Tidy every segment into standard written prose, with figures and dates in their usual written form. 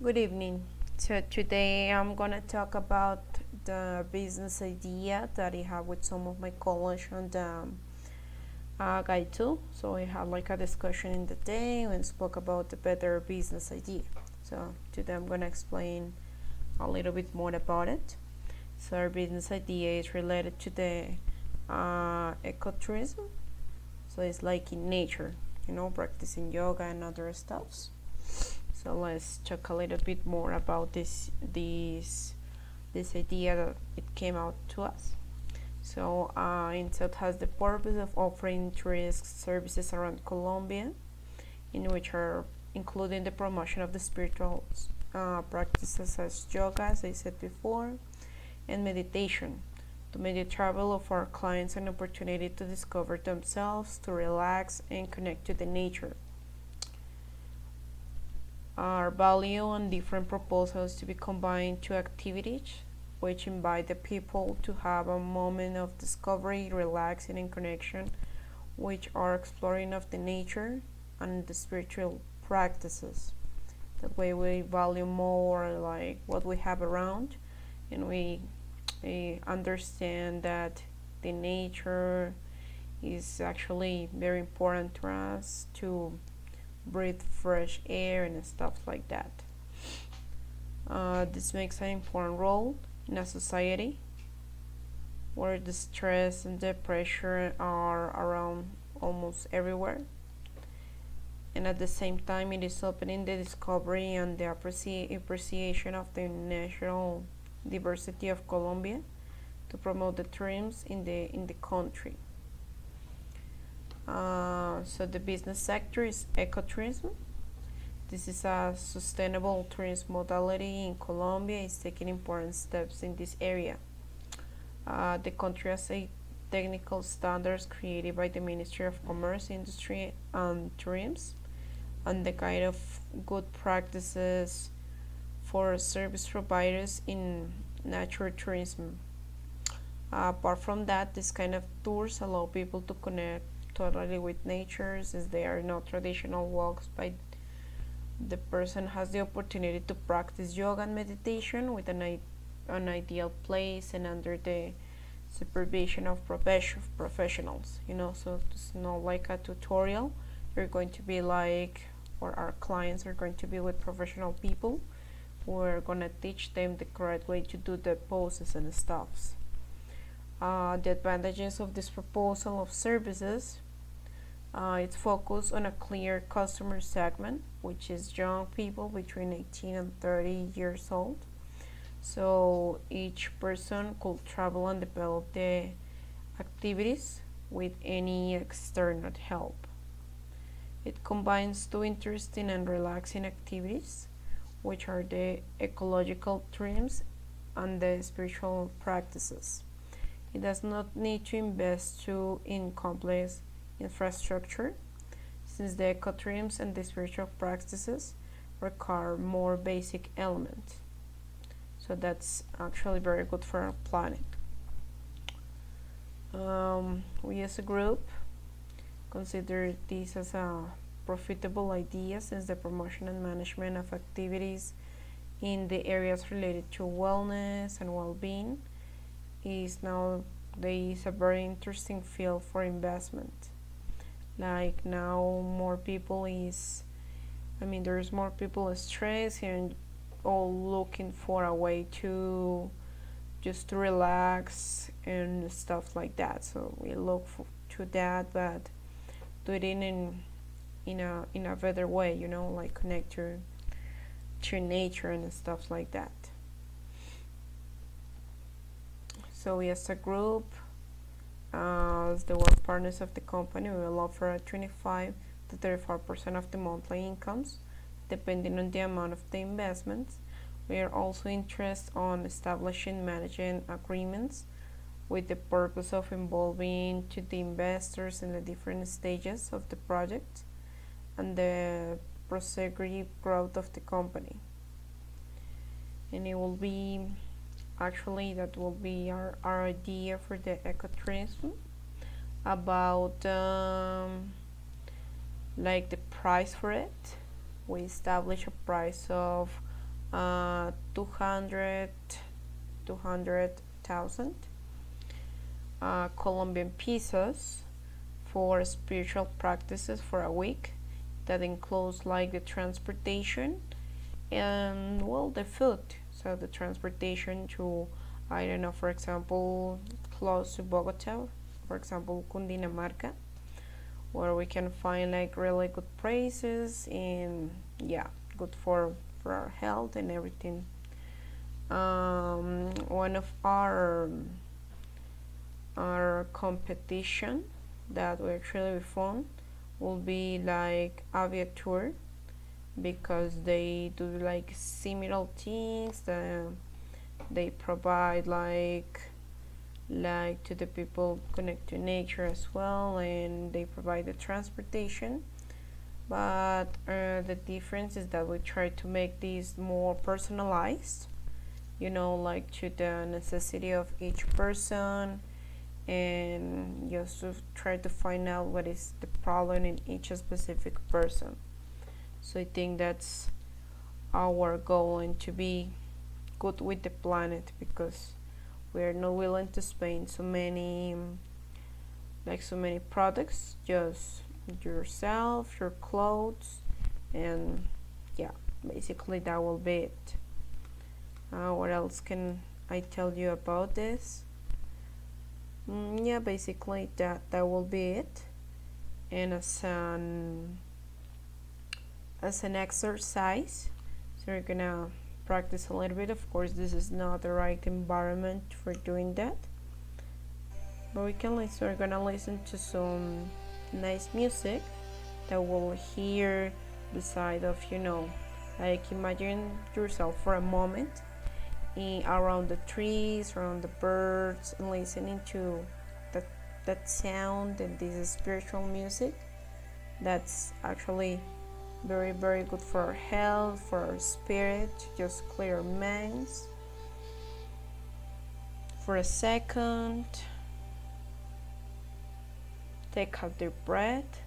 Good evening. So today I'm gonna talk about the business idea that I have with some of my colleagues on the guide too. So we had like a discussion in the day and spoke about the better business idea. So today I'm gonna explain a little bit more about it. So our business idea is related to the ecotourism. So it's like in nature, practicing yoga and other stuffs. So let's talk a little bit more about this idea that it came out to us. So INSET has the purpose of offering tourist services around Colombia, in which are including the promotion of the spiritual practices as yoga, as I said before, and meditation, to make the travel of our clients an opportunity to discover themselves, to relax, and connect to the nature. Our value and different proposals to be combined to activities which invite the people to have a moment of discovery, relaxing, and connection, which are exploring of the nature and the spiritual practices. That way we value more like what we have around, and we understand that the nature is actually very important to us to breathe fresh air and stuff like that. This makes an important role in a society where the stress and the pressure are around almost everywhere. And at the same time, it is opening the discovery and the appreciation of the natural diversity of Colombia to promote the tourism in the country. So the business sector is ecotourism. This is a sustainable tourism modality in Colombia. It's taking important steps in this area. The country has a technical standards created by the Ministry of Commerce, Industry and Tourism, and the guide of good practices for service providers in nature tourism. Apart from that, this kind of tours allow people to connect totally with nature, since they are not traditional walks by the person has the opportunity to practice yoga and meditation with an ideal place and under the supervision of professionals. So it's not like a tutorial. You're going to be like, or our clients are going to be with professional people who are going to teach them the correct way to do the poses and stuffs. The advantages of this proposal of services, it's focused on a clear customer segment, which is young people between 18 and 30 years old. So each person could travel and develop the activities with any external help. It combines two interesting and relaxing activities, which are the ecological trims and the spiritual practices. It does not need to invest too in complex infrastructure, since the ecotourism and the spiritual practices require more basic elements. So that's actually very good for our planet. We as a group consider this as a profitable idea, since the promotion and management of activities in the areas related to wellness and well-being is nowadays a very interesting field for investment. Like now more people there's more people stressed and all looking for a way to just to relax and stuff like that. So we look to that, but do it in a better way, like connect to nature and stuff like that. So we as a group, as the work partners of the company, we will offer 25 to 34% of the monthly incomes, depending on the amount of the investments. We are also interested on establishing management agreements with the purpose of involving to the investors in the different stages of the project and the progressive growth of the company. And it will be that will be our idea for the ecotourism. About like the price for it, we establish a price of 200,000 Colombian pesos for spiritual practices for a week. That includes like the transportation and well the food. So the transportation to, I don't know, for example, close to Bogota, for example Cundinamarca, where we can find like really good prices and yeah, good for our health and everything. One of our competition that we actually found will be like Aviatur, because they do like similar things that they provide like to the people connect to nature as well, and they provide the transportation. But the difference is that we try to make these more personalized, you know, like to the necessity of each person, and just to try to find out what is the problem in each specific person. So I think that's our goal, and to be good with the planet, because we are not willing to spend so many products, just yourself, your clothes, and yeah, basically that will be it. What else can I tell you about this? Yeah, basically that will be it. And as an exercise, so you're gonna practice a little bit. Of course, this is not the right environment for doing that, but we're gonna listen to some nice music that will hear beside of, you know, like imagine yourself for a moment around the trees, around the birds, and listening to that sound and this spiritual music. That's actually very, very good for our health, for our spirit, just clear our minds. For a second, take out the breath.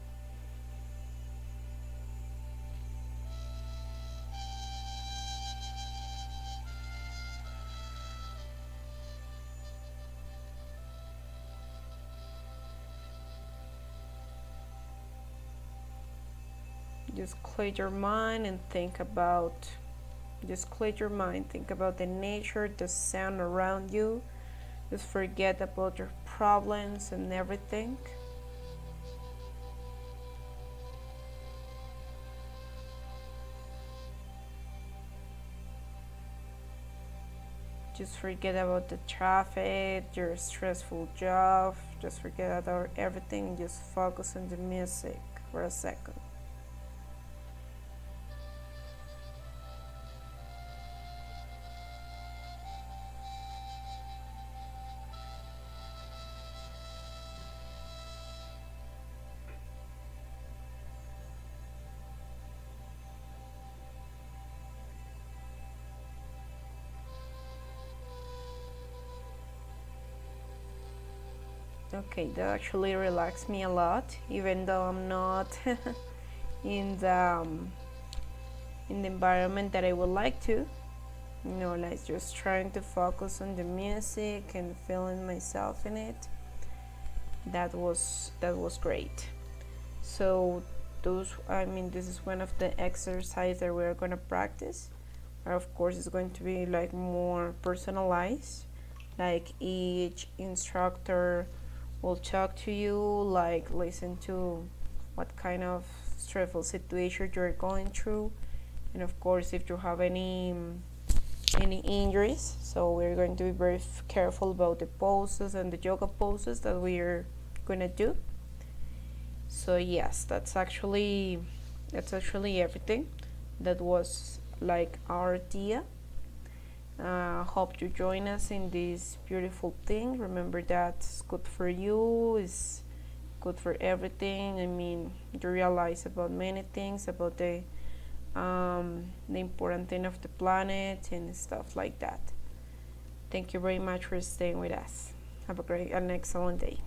Just clear your mind and think about the nature, the sound around you. Just forget about your problems and everything. Just forget about the traffic, your stressful job. Just forget about everything. Just focus on the music for a second. Okay, that actually relaxed me a lot, even though I'm not in the environment that I would like to. You know, like just trying to focus on the music and feeling myself in it. That was great. So this is one of the exercises that we're gonna practice. Of course, it's going to be like more personalized. Like each instructor will talk to you, like listen to what kind of stressful situation you're going through, and of course if you have any injuries. So we're going to be very careful about the poses and the yoga poses that we're gonna do. So yes, that's actually everything. That was like our idea. Hope you join us in this beautiful thing. Remember that it's good for you, it's good for everything. I mean, you realize about many things, about the important thing of the planet and stuff like that. Thank you very much for staying with us. Have an excellent day.